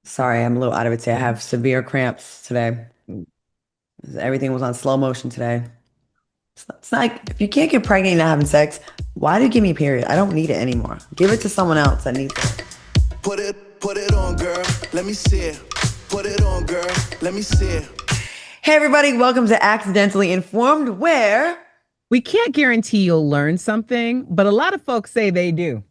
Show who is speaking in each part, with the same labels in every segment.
Speaker 1: Sorry, I'm a little out of it today. I have severe cramps today. Everything was on slow motion today. It's not like if you can't get pregnant and not having sex, why do you give me a period? I don't need it anymore. Give it to someone else that needs it.
Speaker 2: Put it on, girl. Let me see it. Put it on, girl. Let me see it.
Speaker 1: Hey everybody, welcome to Accidentally Informed, where
Speaker 3: We can't guarantee you'll learn something, but a lot of folks say they do.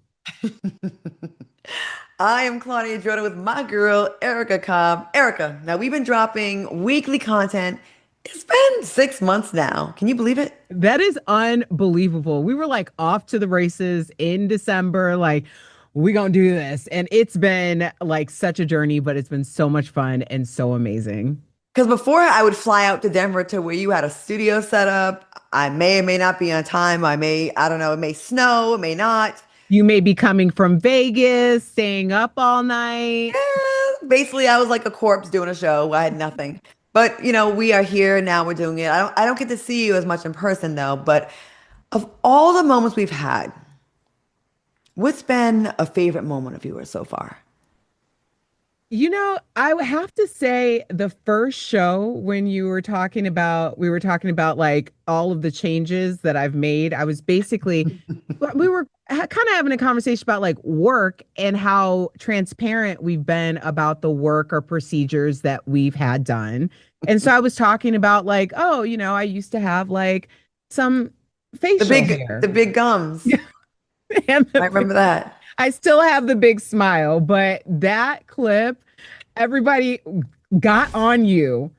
Speaker 1: I am Claudia Jordan with my girl Erica Cobb. Erica, now we've been dropping weekly content. It's been 6 months now. Can you believe it?
Speaker 3: That is unbelievable. We were like off to the races in December, like, we gonna do this. And it's been like such a journey, but it's been so much fun and so amazing.
Speaker 1: Because before I would fly out to Denver to where you had a studio set up. I may or may not be on time. I don't know, it may snow, it may not.
Speaker 3: You may be coming from Vegas, staying up all night.
Speaker 1: Basically, I was like a corpse doing a show. I had nothing. But we are here now. We're doing it. I don't get to see you as much in person though. But of all the moments we've had, what's been a favorite moment of yours so far?
Speaker 3: I would have to say the first show when we were talking about like all of the changes that I've made. I was basically, we were kind of having a conversation about like work and how transparent we've been about the work or procedures that we've had done. And so I was talking about like, oh, I used to have like some
Speaker 1: The
Speaker 3: facial
Speaker 1: big,
Speaker 3: hair.
Speaker 1: the big gums.
Speaker 3: And
Speaker 1: I remember that.
Speaker 3: I still have the big smile, but that clip, everybody got on you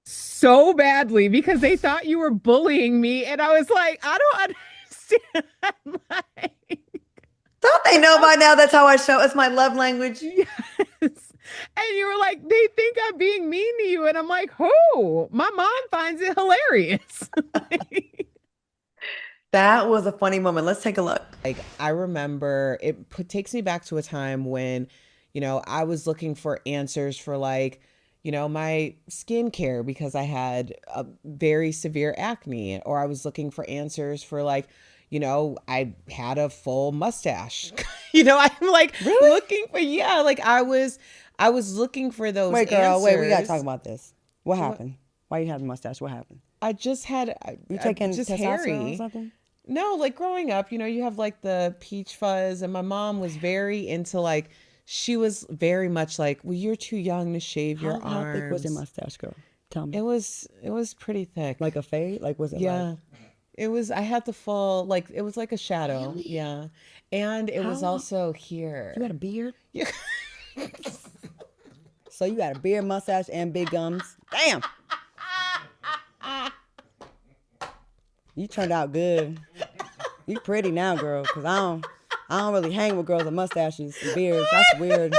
Speaker 3: so badly because they thought you were bullying me. And I was like, I don't understand. Like,
Speaker 1: Don't they know by now that's how I show? It's my love language.
Speaker 3: yes. And you were like, they think I'm being mean to you. And I'm like, who? My mom finds it hilarious.
Speaker 1: That was a funny moment. Let's take a look.
Speaker 4: Like I remember takes me back to a time when, I was looking for answers for like, my skincare because I had a very severe acne, or I was looking for answers for like, I had a full mustache. I'm like
Speaker 1: Really?
Speaker 4: looking for, yeah, like I was looking for those
Speaker 5: Wait, girl, wait, we gotta
Speaker 4: answers.
Speaker 5: talk about this. What happened? Why you have a mustache? What happened?
Speaker 4: I just had
Speaker 5: You taking
Speaker 4: just
Speaker 5: testosterone or
Speaker 4: hairy.
Speaker 5: something?
Speaker 4: No, like growing up, you have like the peach fuzz, and my mom was very into like, she was very much like, well, you're too young to shave your
Speaker 5: How thick was your
Speaker 4: arms.
Speaker 5: mustache, girl? Tell me.
Speaker 4: It was pretty thick.
Speaker 5: Like a fade? Like was it
Speaker 4: Yeah.
Speaker 5: like
Speaker 4: It was, I had the full, like, it was like a shadow.
Speaker 5: really?
Speaker 4: Yeah. And it was
Speaker 5: How long?
Speaker 4: also
Speaker 5: You got
Speaker 4: here.
Speaker 5: a beard?
Speaker 4: Yeah.
Speaker 5: So you got a beard, mustache, and big gums? Damn! You turned out good. You pretty now, girl, because I don't really hang with girls with mustaches and beards. That's weird.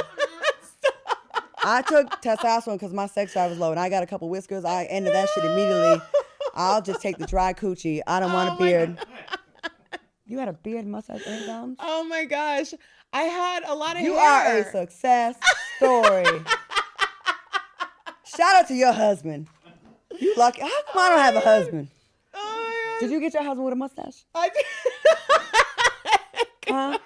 Speaker 5: I took testosterone because my sex drive was low, and I got a couple whiskers. I ended that shit immediately. I'll just take the dry coochie. I don't want a
Speaker 4: Oh my
Speaker 5: beard.
Speaker 4: God.
Speaker 5: You had a beard, mustache, and gums?
Speaker 4: Oh my gosh. I had a lot of
Speaker 5: You
Speaker 4: hair.
Speaker 5: are a success story. Shout out to your husband. You lucky. How come I don't have a husband?
Speaker 4: Oh
Speaker 5: Did you get your husband with a mustache?
Speaker 4: my God.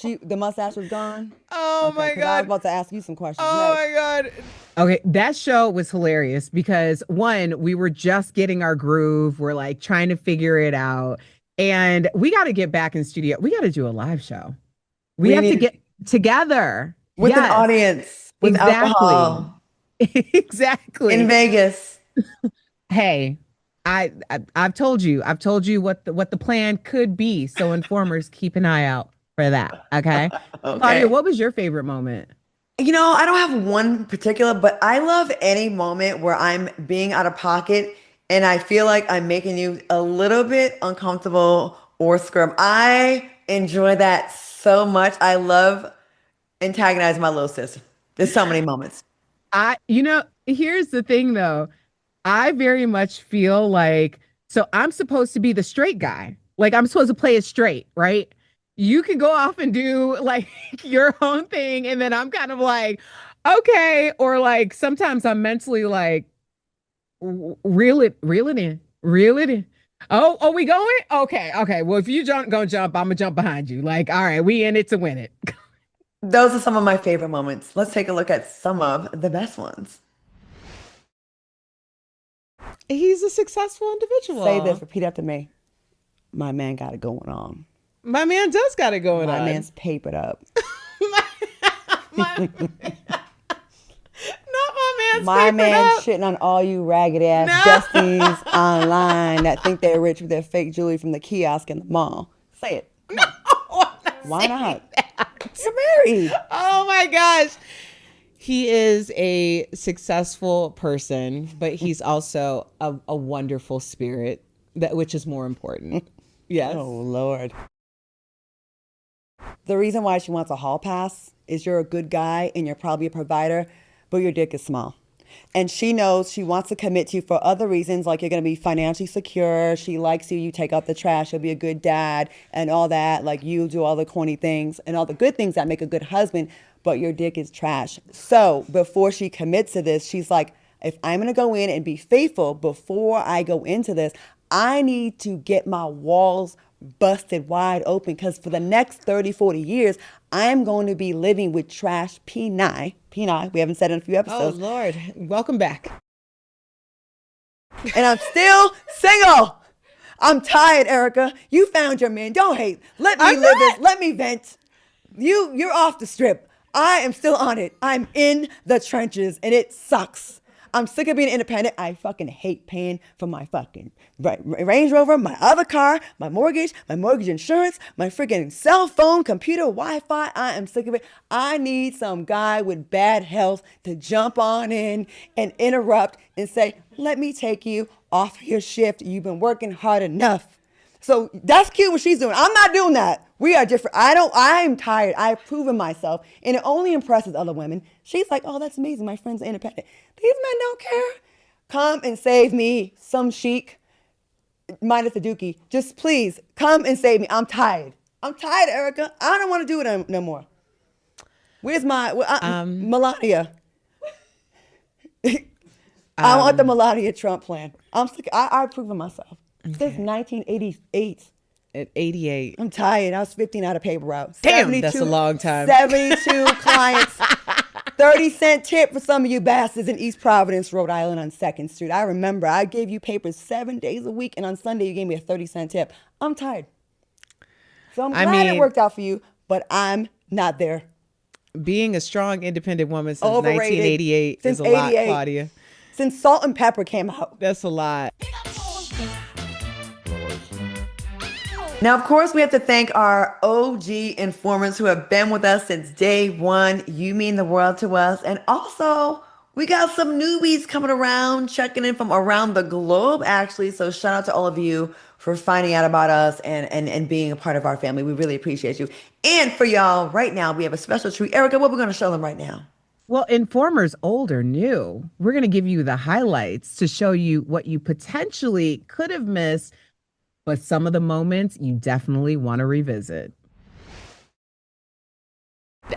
Speaker 5: Huh? The mustache was gone?
Speaker 4: Oh
Speaker 5: Okay,
Speaker 4: my
Speaker 5: 'cause I was
Speaker 4: God.
Speaker 5: about to ask you some questions
Speaker 4: Oh
Speaker 5: next.
Speaker 4: my God.
Speaker 3: Okay, that show was hilarious because one, we were just getting our groove. We're like trying to figure it out. And we got to get back in studio. We got to do a live show. We
Speaker 1: We
Speaker 3: have to
Speaker 1: need
Speaker 3: get together.
Speaker 1: with an
Speaker 3: Yes,
Speaker 1: audience, with
Speaker 3: exactly.
Speaker 1: alcohol in
Speaker 3: Exactly.
Speaker 1: Vegas.
Speaker 3: Hey, I've told you what the plan could be. So informers, keep an eye out for that. Okay. Claudia,
Speaker 1: Okay.
Speaker 3: what was your favorite moment?
Speaker 1: I don't have one particular, but I love any moment where I'm being out of pocket and I feel like I'm making you a little bit uncomfortable or squirm. I enjoy that so much. I love antagonizing my little sister. There's so many moments.
Speaker 3: Here's the thing though. I very much feel like, so I'm supposed to be the straight guy. Like I'm supposed to play it straight, right? You can go off and do like your own thing. And then I'm kind of like, okay. Or like sometimes I'm mentally like, reel it in, reel it in. Oh, are we going? Okay, okay. Well, if you gonna jump, I'm gonna jump behind you. Like, all right, we in it to win it.
Speaker 1: Those are some of my favorite moments. Let's take a look at some of the best ones.
Speaker 4: He's a successful individual.
Speaker 5: Say this, repeat after me. My man got it going on.
Speaker 4: My man does got it going on.
Speaker 5: My man's papered up.
Speaker 4: Not my man's
Speaker 5: My
Speaker 4: papered
Speaker 5: man
Speaker 4: up.
Speaker 5: shitting on all you ragged ass
Speaker 4: No.
Speaker 5: besties online that think they're rich with their fake jewelry from the kiosk in the mall. Say it.
Speaker 4: No, I'm not
Speaker 5: Why
Speaker 4: saying
Speaker 5: not?
Speaker 4: that.
Speaker 5: You're married.
Speaker 4: Oh my gosh. He is a successful person, but he's also a wonderful spirit, which is more important. Yes.
Speaker 5: Oh, Lord. The reason why she wants a hall pass is you're a good guy and you're probably a provider, but your dick is small. And she knows she wants to commit to you for other reasons, like you're going to be financially secure. She likes you. You take out the trash. You'll be a good dad and all that. Like you do all the corny things and all the good things that make a good husband, but your dick is trash. So before she commits to this, she's like, if I'm going to go in and be faithful before I go into this, I need to get my walls busted wide open because for the next 30, 40 years, I'm going to be living with trash P9. P9, we haven't said it in a few
Speaker 4: Oh,
Speaker 5: episodes.
Speaker 4: Lord. Welcome back.
Speaker 5: And I'm still single. I'm tired, Erica. You found your man. Don't hate. Let me
Speaker 4: I'm
Speaker 5: live
Speaker 4: not.
Speaker 5: this. Let me vent. You're off the strip. I am still on it. I'm in the trenches and it sucks. I'm sick of being independent. I fucking hate paying for my fucking Range Rover, my other car, my mortgage insurance, my freaking cell phone, computer, Wi-Fi. I am sick of it. I need some guy with bad health to jump on in and interrupt and say, let me take you off your shift. You've been working hard enough. So that's cute what she's doing. I'm not doing that. We are different. I'm tired. I've proven myself. And it only impresses other women. She's like, oh, that's amazing. My friend's independent. These men don't care. Come and save me, some chic, minus the dookie. Just please come and save me. I'm tired. I'm tired, Erica. I don't want to do it no more. Where's my Melania? I want the Melania Trump plan. I'm sick. I've proven myself. Since 1988.
Speaker 4: At 88.
Speaker 5: I'm tired. I was 15 out of paper route.
Speaker 4: Damn, that's a long time.
Speaker 5: 72 clients. 30-cent tip for some of you bastards in East Providence, Rhode Island on 2nd Street. I remember I gave you papers 7 days a week, and on Sunday you gave me a 30-cent tip. I'm tired. So I'm glad it worked out for you, but I'm not there.
Speaker 4: Being a strong, independent woman since
Speaker 5: Overrated.
Speaker 4: 1988
Speaker 5: Since
Speaker 4: is a lot,
Speaker 5: 88.
Speaker 4: Claudia.
Speaker 5: Since Salt and Pepper came out.
Speaker 4: That's a lot.
Speaker 1: Now, of course, we have to thank our OG informants who have been with us since day one. You mean the world to us. And also, we got some newbies coming around, checking in from around the globe, actually. So shout out to all of you for finding out about us and being a part of our family. We really appreciate you. And for y'all, right now, we have a special treat. Erica, what we're going to show them right now?
Speaker 3: Well, informers old or new, we're going to give you the highlights to show you what you potentially could have missed, but some of the moments you definitely want to revisit.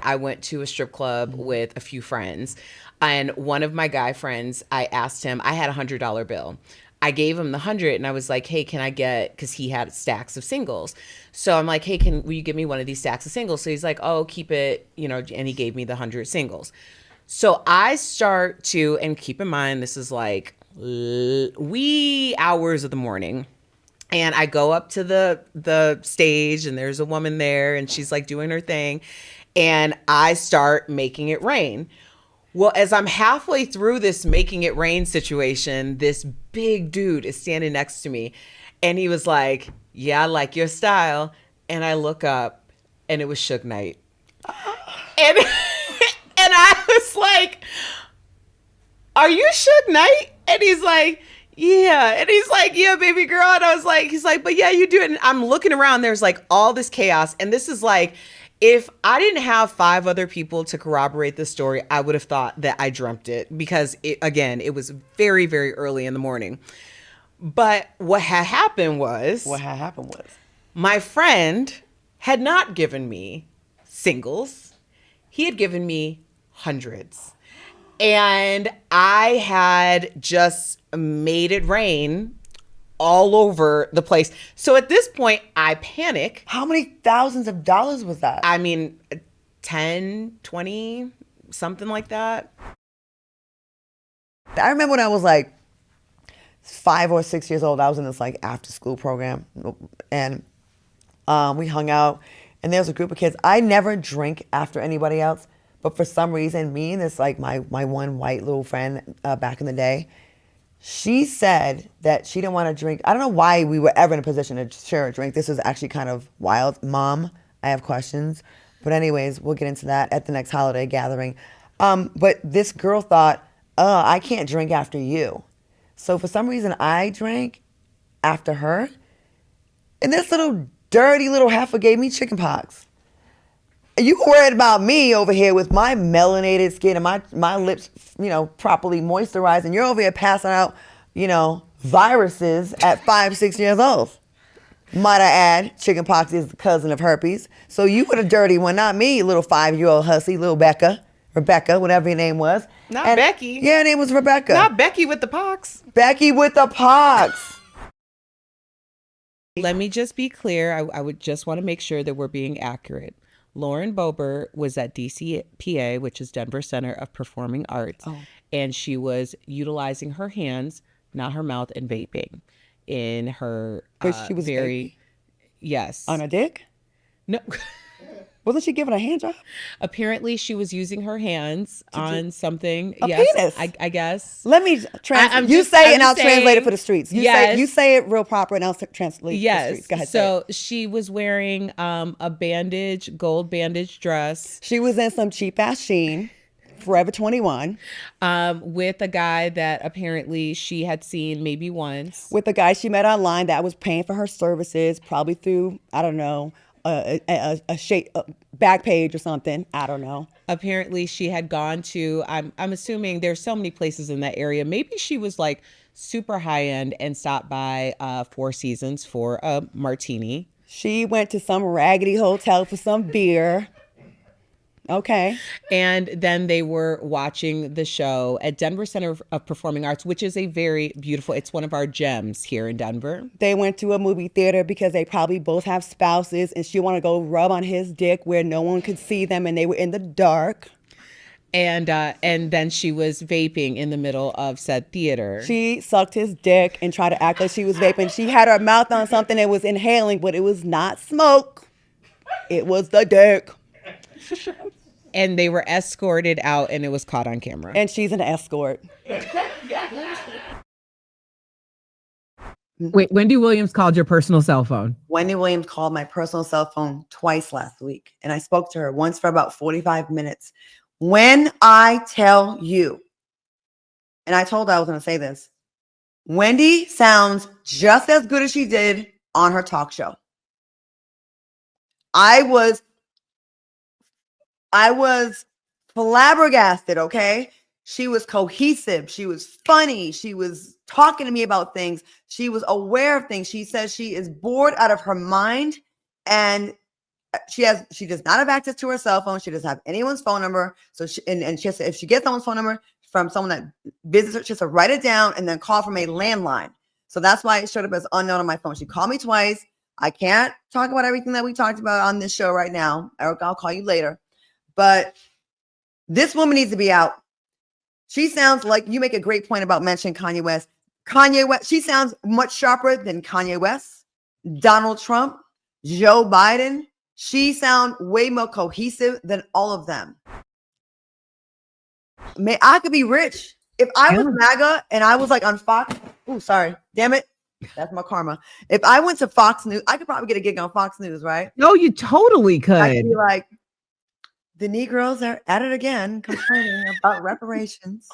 Speaker 4: I went to a strip club with a few friends, and one of my guy friends, I asked him, I had $100 bill. I gave him the 100 and I was like, hey, can I get, because he had stacks of singles. So I'm like, hey, will you give me one of these stacks of singles? So he's like, oh, keep it, and he gave me the 100 singles. So I start to, and keep in mind, this is like wee hours of the morning. And I go up to the stage and there's a woman there and she's like doing her thing. And I start making it rain. Well, as I'm halfway through this making it rain situation, this big dude is standing next to me. And he was like, yeah, I like your style. And I look up and it was Suge Knight. And, and I was like, are you Suge Knight? And he's like, yeah. And he's like, yeah, baby girl. And I was like, he's like, but yeah, you do it. And I'm looking around, there's like all this chaos. And this is like, if I didn't have 5 other people to corroborate this story, I would have thought that I dreamt it because it was very, very early in the morning. But what had happened was my friend had not given me singles. He had given me hundreds. And I had just made it rain all over the place. So at this point, I panic.
Speaker 5: How many thousands of dollars was that?
Speaker 4: I mean, 10, 20, something like that.
Speaker 1: I remember when I was like 5 or 6 years old, I was in this like after school program, and we hung out, and there was a group of kids. I never drink after anybody else, but for some reason, me and this like my one white little friend back in the day, she said that she didn't want to drink. I don't know why we were ever in a position to share a drink. This was actually kind of wild. Mom, I have questions. But anyways, we'll get into that at the next holiday gathering. But this girl thought, I can't drink after you. So for some reason, I drank after her. And this little dirty little heifer gave me chicken pox. You were worried about me over here with my melanated skin and my lips, properly moisturized, and you're over here passing out, viruses at 5, 6 years old. Might I add, chicken pox is the cousin of herpes. So you were the dirty one, not me, little 5-year-old hussy, little Rebecca, whatever your name was.
Speaker 4: Not Becky.
Speaker 1: Yeah, her name was Rebecca.
Speaker 4: Not Becky with the pox.
Speaker 1: Becky with the pox.
Speaker 4: Let me just be clear. I would just want to make sure that we're being accurate. Lauren Boebert was at DCPA, which is Denver Center of Performing Arts, and she was utilizing her hands, not her mouth, and vaping in her
Speaker 5: She was vaping?
Speaker 4: Yes.
Speaker 5: On a dick?
Speaker 4: No.
Speaker 5: Wasn't she giving a hand job?
Speaker 4: Apparently, she was using her hands on something.
Speaker 5: A
Speaker 4: yes,
Speaker 5: penis.
Speaker 4: I guess.
Speaker 5: Let me translate.
Speaker 4: You
Speaker 5: say it and I'll
Speaker 4: saying,
Speaker 5: translate it for the streets.
Speaker 4: Yes.
Speaker 5: You say it real proper and I'll translate it for the streets. Go ahead.
Speaker 4: So she was wearing a gold bandage dress.
Speaker 5: She was in some cheap ass Sheen, Forever 21.
Speaker 4: With a guy that apparently she had seen maybe once.
Speaker 5: With a guy she met online that was paying for her services, probably through, I don't know, a back page or something. I don't know.
Speaker 4: Apparently she had gone to, I'm assuming there's so many places in that area. Maybe she was like super high end and stopped by Four Seasons for a martini.
Speaker 5: She went to some raggedy hotel for some beer. Okay.
Speaker 4: And then they were watching the show at Denver Center of Performing Arts, which is a very beautiful, it's one of our gems here in Denver.
Speaker 5: They went to a movie theater because they probably both have spouses and she wanted to go rub on his dick where no one could see them and they were in the dark.
Speaker 4: And then she was vaping in the middle of said theater.
Speaker 5: She sucked his dick and tried to act like she was vaping. She had her mouth on something that was inhaling, but it was not smoke. It was the dick.
Speaker 4: And they were escorted out and it was caught on camera.
Speaker 5: And she's an escort.
Speaker 3: Wait, Wendy Williams called your personal cell phone.
Speaker 1: Wendy Williams called my personal cell phone twice last week, and I spoke to her once for about 45 minutes. When I tell you, and I told her I was going to say this, Wendy sounds just as good as she did on her talk show. I was flabbergasted, okay? She was cohesive. She was funny. She was talking to me about things. She was aware of things. She says she is bored out of her mind, and she does not have access to her cell phone. She doesn't have anyone's phone number. So if she gets someone's phone number from someone that visits her, she has to write it down and then call from a landline. So that's why it showed up as unknown on my phone. She called me twice. I can't talk about everything that we talked about on this show right now. Eric, I'll call you later. But this woman needs to be out. She sounds like, you make a great point about mentioning Kanye West. She sounds much sharper than Kanye West, Donald Trump, Joe Biden. She sounds way more cohesive than all of them. I could be rich. If I was MAGA and I was like on Fox, sorry, damn it. That's my karma. If I went to Fox News, I could probably get a gig on Fox News, right?
Speaker 3: No, you totally could.
Speaker 1: I could be like, the Negroes are at it again, complaining about reparations.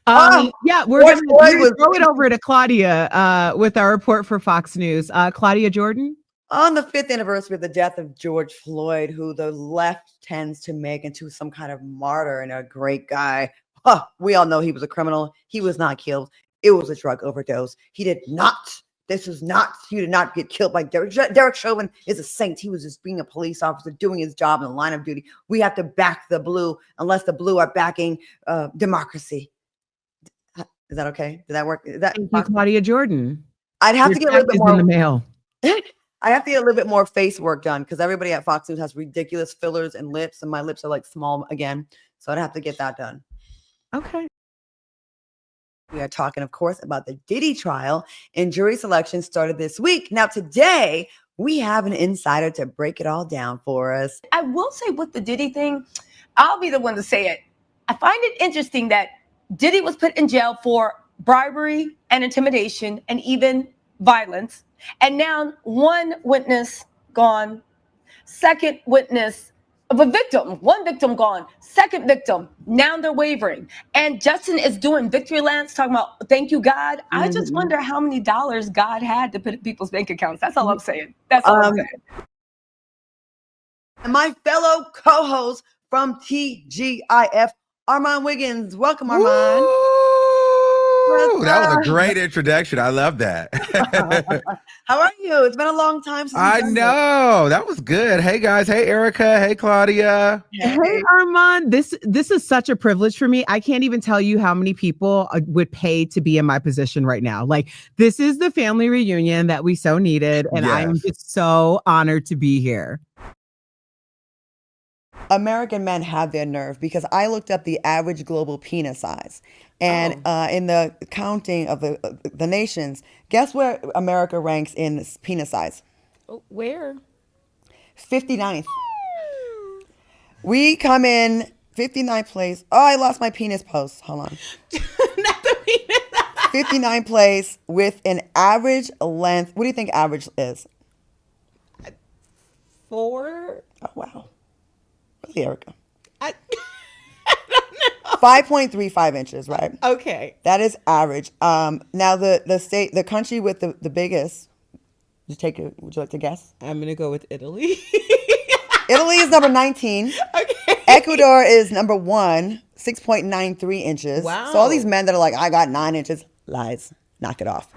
Speaker 3: Yeah, we're going to throw it over to Claudia with our report for Fox News. Claudia Jordan?
Speaker 1: On the 5th anniversary of the death of George Floyd, who the left tends to make into some kind of martyr and a great guy. We all know he was a criminal. He was not killed. It was a drug overdose. He did not get killed by Derek Chauvin is a saint. He was just being a police officer, doing his job in the line of duty. We have to back the blue unless the blue are backing democracy. Is that okay? Did that work?
Speaker 3: Thank you, Claudia Jordan.
Speaker 1: I'd have to get a little bit more
Speaker 3: in the mail.
Speaker 1: I have to get a little bit more face work done because everybody at Fox News has ridiculous fillers and lips, and my lips are like small again. So I'd have to get that done.
Speaker 3: Okay.
Speaker 1: We are talking, of course, about the Diddy trial, and jury selection started this week. Now, today, we have an insider to break it all down for us.
Speaker 6: I will say with the Diddy thing, I'll be the one to say it. I find it interesting that Diddy was put in jail for bribery and intimidation and even violence. And now one witness gone, second witness of a victim, one victim gone, second victim, now they're wavering. And Justin is doing victory lance, talking about thank you, God. I just wonder how many dollars God had to put in people's bank accounts. That's all I'm saying. That's all I'm saying.
Speaker 1: And my fellow co-host from TGIF, Armon Wiggins. Welcome, Armon.
Speaker 7: Ooh, that was a great introduction. I love that.
Speaker 1: How are you? It's been a long time since
Speaker 7: I know. That was good. Hey, guys. Hey, Erica. Hey, Claudia.
Speaker 3: Hey, Armand. This is such a privilege for me. I can't even tell you how many people would pay to be in my position right now. Like, this is the family reunion that we so needed, and I am just so honored to be here.
Speaker 1: American men have their nerve because I looked up the average global penis size. And in the counting of the nations, guess where America ranks in penis size?
Speaker 6: Where?
Speaker 1: 59th. We come in 59th place. Oh, I lost my penis post. Hold on.
Speaker 6: Not the penis.
Speaker 1: 59th place with an average length. What do you think average is?
Speaker 6: 4.
Speaker 1: Oh, wow. Really, Erica?
Speaker 6: I
Speaker 1: 5.35 inches, right?
Speaker 6: Okay.
Speaker 1: That is average. Now the country with the biggest. Would you like to guess?
Speaker 6: I'm gonna go with Italy.
Speaker 1: Italy is number 19.
Speaker 6: Okay.
Speaker 1: Ecuador is number 1, 6.93 inches.
Speaker 6: Wow.
Speaker 1: So all these men that are like, I got 9 inches, lies. Knock it off.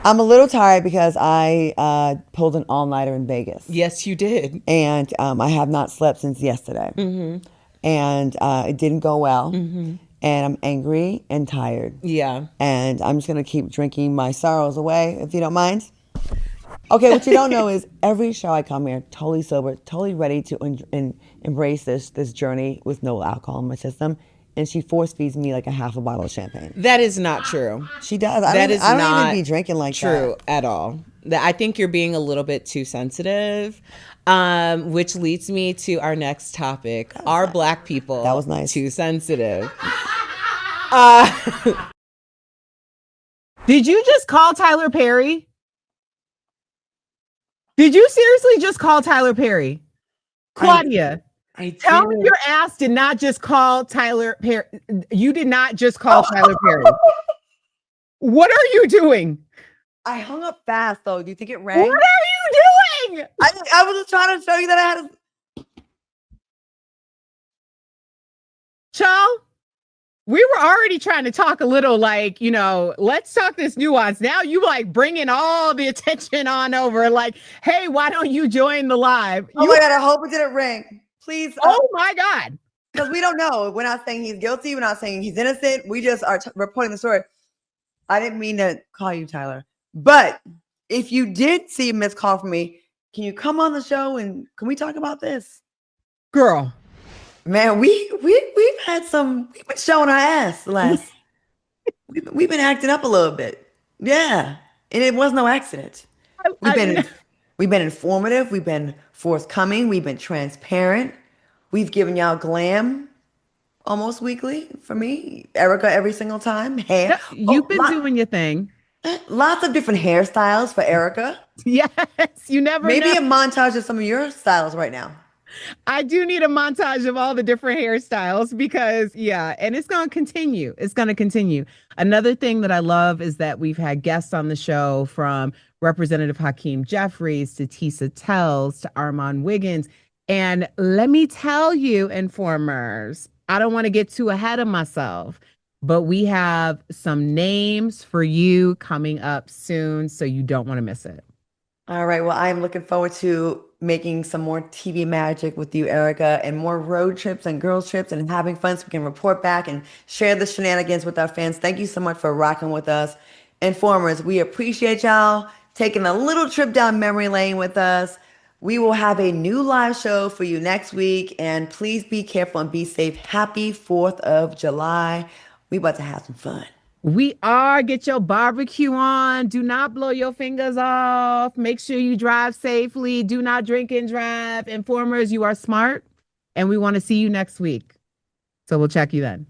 Speaker 1: I'm a little tired because I pulled an all-nighter in Vegas.
Speaker 6: Yes, you did.
Speaker 1: And I have not slept since yesterday.
Speaker 6: Mm-hmm.
Speaker 1: And it didn't go well.
Speaker 6: Mm-hmm.
Speaker 1: And I'm angry and tired.
Speaker 6: Yeah.
Speaker 1: And I'm just going to keep drinking my sorrows away, if you don't mind. Okay, what you don't know is every show I come here, totally sober, totally ready to embrace this journey with no alcohol in my system. And she force feeds me like a half a bottle of champagne.
Speaker 6: That is not true.
Speaker 1: She does.
Speaker 6: I don't
Speaker 1: even be drinking like
Speaker 6: true at all. I think you're being a little bit too sensitive, which leads me to our next topic. Are Black people
Speaker 1: That was nice.
Speaker 6: too sensitive?
Speaker 3: Did you just call Tyler Perry? Did you seriously just call Tyler Perry? Claudia, tell me your ass did not just call Tyler Perry. You did not just call Tyler Perry. What are you doing?
Speaker 1: I hung up fast, though. Do you think it rang?
Speaker 3: What are you doing?
Speaker 1: I was just trying to show you that I had a...
Speaker 3: Child, we were already trying to talk a little like, let's talk this nuance. Now you like bringing all the attention on over like, hey, why don't you join the live?
Speaker 1: Oh my God, I hope it didn't ring. Please.
Speaker 3: Oh my God.
Speaker 1: Because we don't know. We're not saying he's guilty. We're not saying he's innocent. We just are reporting the story. I didn't mean to call you, Tyler. But if you did see a missed call from me, can you come on the show and can we talk about this?
Speaker 3: Girl.
Speaker 1: Man, we've been showing our ass the last. we've been acting up a little bit. Yeah. And it was no accident. We've been informative. We've been forthcoming. We've been transparent. We've given y'all glam almost weekly for me. Erica every single time. Hair.
Speaker 3: You've been doing your thing.
Speaker 1: Lots of different hairstyles for Erica.
Speaker 3: Yes. You never
Speaker 1: Maybe
Speaker 3: know.
Speaker 1: a montage of some of your styles right now.
Speaker 3: I do need a montage of all the different hairstyles because, and it's going to continue. It's going to continue. Another thing that I love is that we've had guests on the show from Representative Hakeem Jeffries to Tisa Tells to Armon Wiggins. And let me tell you, informers, I don't want to get too ahead of myself, but we have some names for you coming up soon, so you don't want to miss it.
Speaker 1: All right. Well, I'm looking forward to making some more TV magic with you, Erica, and more road trips and girls trips and having fun so we can report back and share the shenanigans with our fans. Thank you so much for rocking with us. Informers, we appreciate y'all. taking a little trip down memory lane with us. We will have a new live show for you next week. And please be careful and be safe. Happy 4th of July. We about to have some fun.
Speaker 3: We are. Get your barbecue on. Do not blow your fingers off. Make sure you drive safely. Do not drink and drive. Informers, you are smart. And we want to see you next week. So we'll check you then.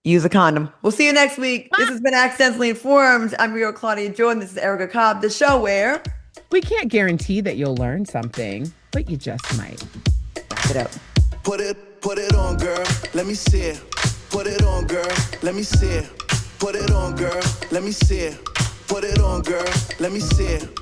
Speaker 1: Use a condom. We'll see you next week. This has been Accidentally Informed. I'm your Claudia Jordan. This is Erica Cobb, the show where
Speaker 3: we can't guarantee that you'll learn something, but you just might.
Speaker 1: Wrap it up.
Speaker 2: Put it on, girl. Let me see it. Put it on, girl. Let me see it. Put it on, girl. Let me see it. Put it on, girl. Let me see it.